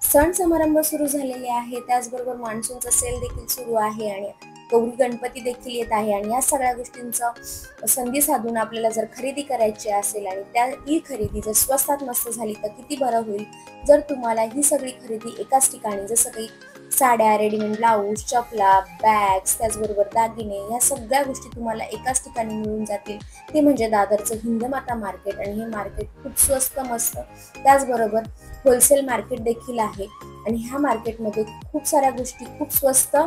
सण समारंभ सुरू झालेले आहे, त्याचबरोबर मान्सूनचा सेल देखील सुरू आहे आणि गौरी गणपती देखील येत आहे आणि या सगळ्या गोष्टींचा संधी साधून आपल्याला जर खरेदी करायची असेल आणि त्या ही खरेदी जर स्वस्तात मस्त झाली तर किती बरं होईल. जर तुम्हाला ही सगळी खरेदी एकाच ठिकाणी जसं काही साड्या, रेडीमेड ब्लाऊज, चपला, बॅग्स, त्याचबरोबर दागिने ह्या सगळ्या गोष्टी तुम्हाला एकाच ठिकाणी मिळून जातील. ते म्हणजे दादरचं हिंदमाता मार्केट आणि हे मार्केट खूप स्वस्त मस्त त्याचबरोबर होलसेल मार्केट देखील आहे आणि ह्या मार्केटमध्ये खूप साऱ्या गोष्टी खूप स्वस्त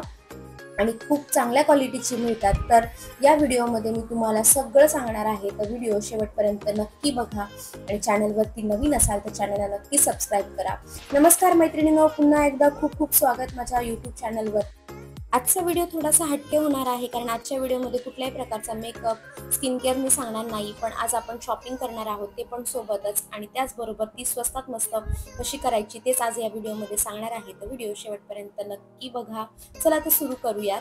आणि खूप चांगल्या क्वालिटीची मिळतात. तर या व्हिडिओमध्ये मी तुम्हाला सगळं सांगणार आहे, तर व्हिडिओ शेवटपर्यंत नक्की बघा आणि चॅनलवरती नवीन असाल तर चॅनलला नक्की सबस्क्राईब करा. नमस्कार मैत्रिणींनो, पुन्हा एकदा खूप खूप स्वागत माझ्या यूट्यूब चॅनलवर. आजचा व्हिडिओ थोडासा हटके होणार आहे कारण आजच्या व्हिडिओमध्ये कुठल्याही प्रकारचा मेकअप स्किन केअर मी सांगणार नाही, पण आज आपण शॉपिंग करणार आहोत ते पण सोबतच आणि त्याचबरोबर ती स्वस्तात मस्त कशी करायची तेच आज या व्हिडिओमध्ये सांगणार आहे. तर व्हिडिओ शेवटपर्यंत नक्की बघा. चला तर सुरू करूयात.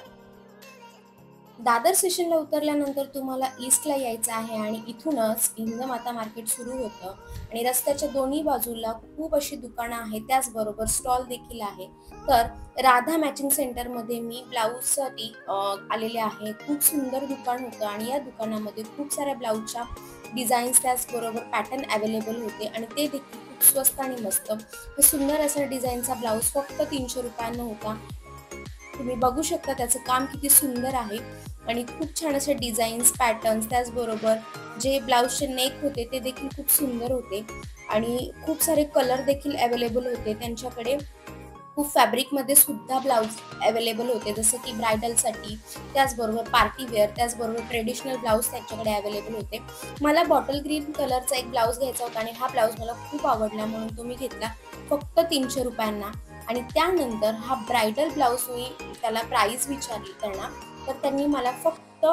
दादर स्टेशनला उतरल्यानंतर तुम्हाला ईस्टला यायचं आहे आणि इथूनच हिंदमाता मार्केट सुरू होतं आणि रस्त्याच्या दोन्ही बाजूला खूप अशी दुकानं आहेत, त्याचबरोबर स्टॉल देखील आहे. तर राधा मॅचिंग सेंटरमध्ये मी ब्लाऊजसाठी आलेले आहे. खूप सुंदर दुकान होतं आणि या दुकानामध्ये खूप साऱ्या ब्लाऊजच्या डिझाईन्स त्याचबरोबर पॅटर्न अवेलेबल होते आणि ते देखील खूप स्वस्त आणि मस्त. हे सुंदर असा डिझाईनचा ब्लाऊज फक्त 300 रुपयांना होता. तुम्ही बघू शकता त्याचं काम किती सुंदर आहे आणि खूप छान असे डिझाईन्स, पॅटर्न्स त्याचबरोबर जे ब्लाऊजचे नेक होते ते देखील खूप सुंदर होते आणि खूप सारे कलर देखील अवेलेबल होते त्यांच्याकडे. खूप फॅब्रिकमध्ये सुद्धा ब्लाऊज अवेलेबल होते जसं की ब्रायडलसाठी, त्याचबरोबर पार्टी वेअर, त्याचबरोबर ट्रेडिशनल ब्लाऊज त्यांच्याकडे अवेलेबल होते. मला बॉटल ग्रीन कलरचा एक ब्लाऊज घ्यायचा होता आणि हा ब्लाऊज मला खूप आवडला म्हणून तो मी घेतला फक्त 300 रुपयांना. आणि त्यानंतर हा ब्रायडल ब्लाऊज मी त्याला प्राईस विचारली त्यांना, तर त्यांनी मला फक्त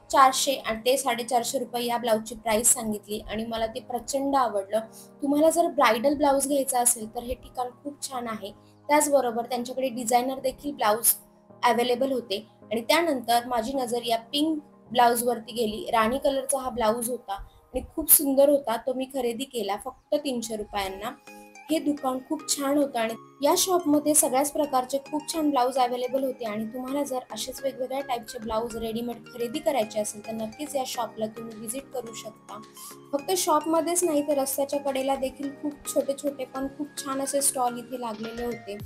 400 आणि ते 450 रुपये या ब्लाऊजची प्राईस सांगितली आणि मला ते प्रचंड आवडलं. तुम्हाला जर ब्रायडल ब्लाऊज घ्यायचा असेल तर हे ठिकाण खूप छान आहे. त्याचबरोबर त्यांच्याकडे डिझायनर देखील ब्लाऊज अवेलेबल होते आणि त्यानंतर माझी नजर या पिंक ब्लाऊजवरती गेली. राणी कलरचा हा ब्लाऊज होता आणि खूप सुंदर होता. तो मी खरेदी केला फक्त 300 रुपयांना. हे दुकान खूप छान होतं आणि या शॉपमध्ये सगळ्याच प्रकारचे खूप छान ब्लाऊज अवेलेबल होते आणि तुम्हाला जर असेच वेगवेगळ्या टाईपचे ब्लाऊज रेडीमेड खरेदी करायचे असेल तर नक्कीच या शॉपला तुम्ही व्हिजिट करू शकता. फक्त शॉपमध्येच नाही तर रस्त्याच्या कडेला देखील खूप छोटे छोटे पण खूप छान असे स्टॉल इथे लागलेले होते.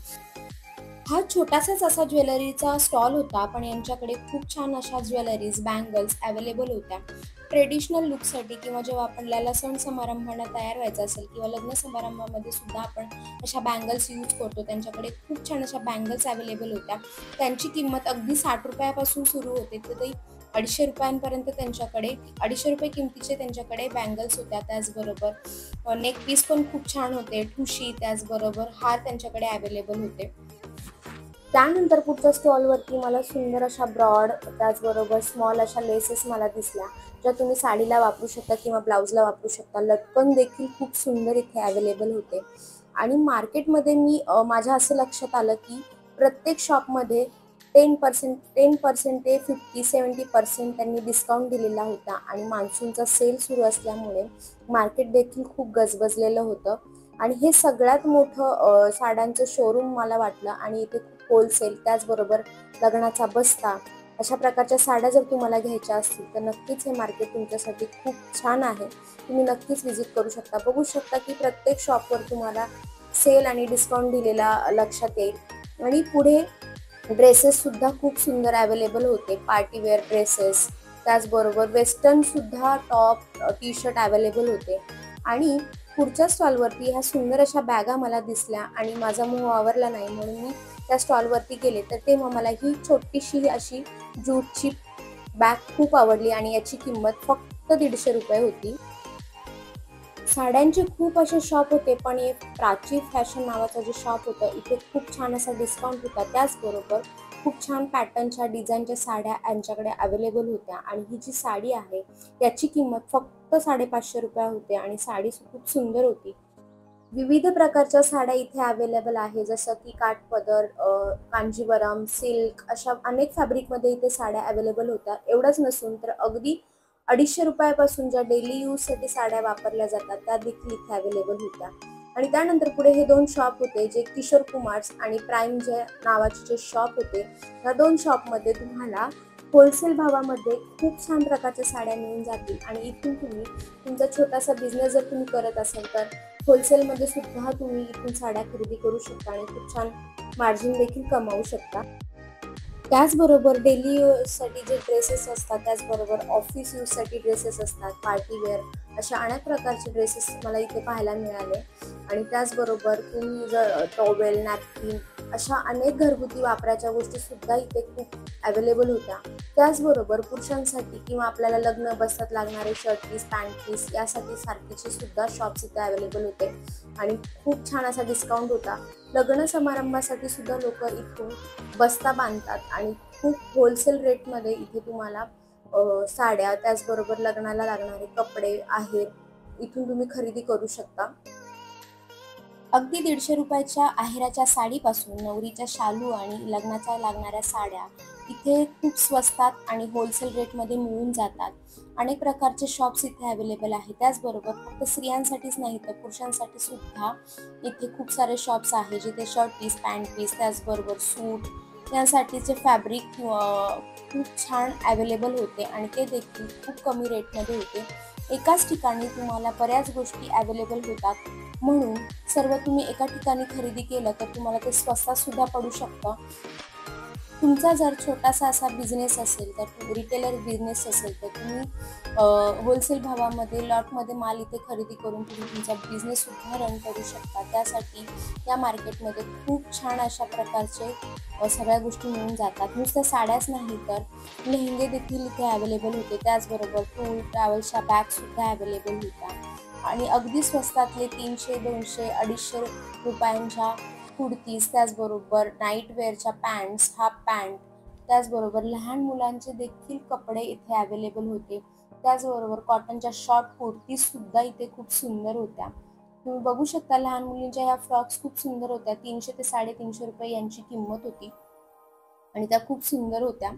हा छोटासाच असा ज्वेलरीचा स्टॉल होता, पण यांच्याकडे खूप छान अशा ज्वेलरीज, बँगल्स अवेलेबल होत्या. ट्रेडिशनल लुकसाठी किंवा जेव्हा आपल्याला सण समारंभाला तयार व्हायचं असेल किंवा लग्न समारंभामध्ये सुद्धा आपण अशा बँगल्स यूज करतो, त्यांच्याकडे खूप छान अशा बँगल्स अवेलेबल होत्या. त्यांची किंमत अगदी 60 रुपयापासून सुरू होते, तर ते 250 रुपयांपर्यंत त्यांच्याकडे 250 रुपये किमतीचे त्यांच्याकडे बँगल्स होत्या. त्याचबरोबर नेक पीस पण खूप छान होते, ठुशी त्याचबरोबर हार त्यांच्याकडे अवेलेबल होते. त्यानंतर पुढच्या स्टॉलवरती मला सुंदर अशा ब्रॉड त्याचबरोबर स्मॉल अशा लेसेस मला दिसल्या, ज्या तुम्ही साडीला वापरू शकता किंवा ब्लाऊजला वापरू शकता. लटकन देखील खूप सुंदर इथे अवेलेबल होते आणि मार्केटमध्ये माझ्या असं लक्षात आलं की प्रत्येक शॉपमध्ये 10% ते 50-70% त्यांनी डिस्काउंट दिलेला होता आणि मान्सूनचा सेल सुरू असल्यामुळे मार्केट देखील खूप गजबजलेलं होतं आणि हे सगळ्यात मोठं साड्यांचं शोरूम मला वाटलं आणि इथे खूप होलसेल त्याचबरोबर लग्नाचा बस्ता अशा प्रकारच्या साड्या जर तुम्हाला घ्यायच्या असतील तर नक्कीच हे मार्केट तुमच्यासाठी खूप छान आहे. तुम्ही नक्कीच व्हिजिट करू शकता. बघू शकता की प्रत्येक शॉपवर तुम्हाला सेल आणि डिस्काउंट दिलेला लक्षात येईल आणि पुढे ड्रेसेस सुद्धा खूप सुंदर अवेलेबल होते. पार्टी वेअर ड्रेसेस त्याचबरोबर वेस्टर्न सुद्धा टॉप, टी शर्ट अवेलेबल होते आणि पुढच्या स्टॉलवरती ह्या सुंदर अशा बॅगा मला दिसल्या आणि माझा मोह आवरला नाही म्हणून मी त्या स्टॉलवरती गेले, तर तेव्हा मला ही छोटीशी अशी ज्यूटची बॅग खूप आवडली आणि याची किंमत फक्त 150 रुपये होती. साड्यांचे खूप असे शॉप होते, पण एक प्राची फॅशन नावाचं जे शॉप होतं इथे खूप छान असा डिस्काउंट होता. त्याचबरोबर खूप छान पॅटर्नच्या डिझाईनच्या साड्या यांच्याकडे अवेलेबल होत्या आणि ही जी साडी आहे याची किंमत फक्त 550 रुपये होते आणि साडी खूप सुंदर होती. विविध प्रकारच्या साड्या इथे अवेलेबल आहे जसं की काठपदर, कांजीवरम, सिल्क अशा अनेक फॅब्रिकमध्ये इथे साड्या अवेलेबल होत्या. एवढंच नसून तर अगदी 250 रुपयापासून ज्या डेली यूजसाठी साड्या वापरल्या जातात त्या देखील इथे अवेलेबल होत्या. आणि त्यानंतर पुढे हे 2 शॉप होते जे किशोर कुमार्स आणि प्राइम जे नावाचे जे शॉप होते. या 2 शॉपमध्ये तुम्हाला होलसेल भावामध्ये खूप छान प्रकारच्या साड्या मिळून जातील आणि इथून तुम्ही तुमचा छोटासा बिझनेस जर तुम्ही करत असाल तर होलसेलमध्ये सुद्धा तुम्ही इथून साड्या खरेदी करू शकता आणि खूप छान मार्जिन देखील कमावू शकता. त्याचबरोबर डेली यूजसाठी जे ड्रेसेस असतात, त्याचबरोबर ऑफिस यूजसाठी ड्रेसेस असतात, पार्टी वेअर अशा अनेक प्रकारचे ड्रेसेस मला इथे पाहायला मिळाले. आणि त्याचबरोबर तुम्ही जर टॉवेल, नॅपकिन अशा अनेक घरगुती वापराच्या गोष्टी सुद्धा इथे खूप अवेलेबल होत्या. त्याचबरोबर पुरुषांसाठी किंवा आपल्याला लग्न बसतात लागणारे शर्ट पीस, पॅन्ट पीस यासाठी सारखीचे सुद्धा शॉप्स इथे अवेलेबल होते आणि खूप छान असा डिस्काउंट होता. लग्न समारंभासाठी सुद्धा लोक इथून बस्ता बांधतात आणि खूप होलसेल रेटमध्ये इथे तुम्हाला साड्या, त्याचबरोबर लग्नाला लागणारे कपडे आहेत, इथून तुम्ही खरेदी करू शकता. अगदी 150 रुपयाच्या आहेराच्या साडीपासून नवरीच्या शालू आणि लग्नाच्या लागणाऱ्या साड्या इथे खूप स्वस्तात आणि होलसेल रेटमध्ये मिळून जातात. अनेक प्रकारचे शॉप्स इथे अवेलेबल आहेत. त्याचबरोबर फक्त स्त्रियांसाठीच नाही तर पुरुषांसाठी सुद्धा इथे खूप सारे शॉप्स आहेत जिथे शर्ट पीस, पॅन्ट पीस, त्याचबरोबर सूट यासाठीचे फॅब्रिक खूप छान अवेलेबल होते आणि ते देखील खूप कमी रेटमध्ये होते. एकाच ठिकाणी तुम्हाला बऱ्याच गोष्टी अवेलेबल होतात, म्हणून सर्व तुम्ही एका ठिकाणी खरेदी केलं तर तुम्हाला ते स्वस्तात सुद्धा पडू शकतं. तुमचा जर छोटासा असा बिझनेस असेल तर रिटेलर बिझनेस असेल तर तुम्ही होलसेल भावामध्ये लॉटमध्ये माल इथे खरेदी करून तुम्ही तुमचा बिझनेस सुद्धा रन करू शकता. त्यासाठी या मार्केटमध्ये खूप छान अशा प्रकारचे सगळ्या गोष्टी मिळून जातात. नुसत्या साड्याच नाही तर लेहंगे देखील इथे अवेलेबल होते. त्याचबरोबर टूल ट्रॅव्हल्सच्या बॅगसुद्धा अवेलेबल होत्या आणि अगदी स्वस्तातले 300, 200, 250 रुपयांच्या कुर्तीज, त्याचबरोबर नाईटवेअरच्या पॅन्ट्स, हाफ पॅन्ट, त्याचबरोबर लहान मुलांचे देखील कपडे इथे अवेलेबल होते. त्याचबरोबर कॉटनच्या शॉर्ट कुर्तीजसुद्धा इथे खूप सुंदर होत्या. तुम्ही बघू शकता लहान मुलींच्या ह्या फ्रॉक्स खूप सुंदर होत्या. 300 ते 350 रुपये यांची किंमत होती आणि त्या खूप सुंदर होत्या.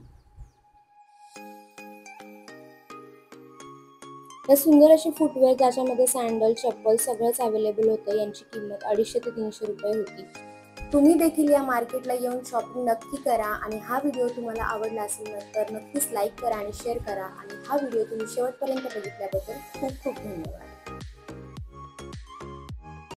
या सुंदर अशी फुटवेअर ज्याच्यामध्ये सँडल, चप्पल सगळंच अवेलेबल होतं. यांची किंमत 250 ते 300 रुपये होती. तुम्ही देखील या मार्केटला येऊन शॉपिंग नक्की करा आणि हा व्हिडिओ तुम्हाला आवडला असेल तर नक्कीच लाईक करा आणि शेअर करा आणि हा व्हिडिओ तुम्ही शेवटपर्यंत बघितल्याबद्दल खूप खूप धन्यवाद.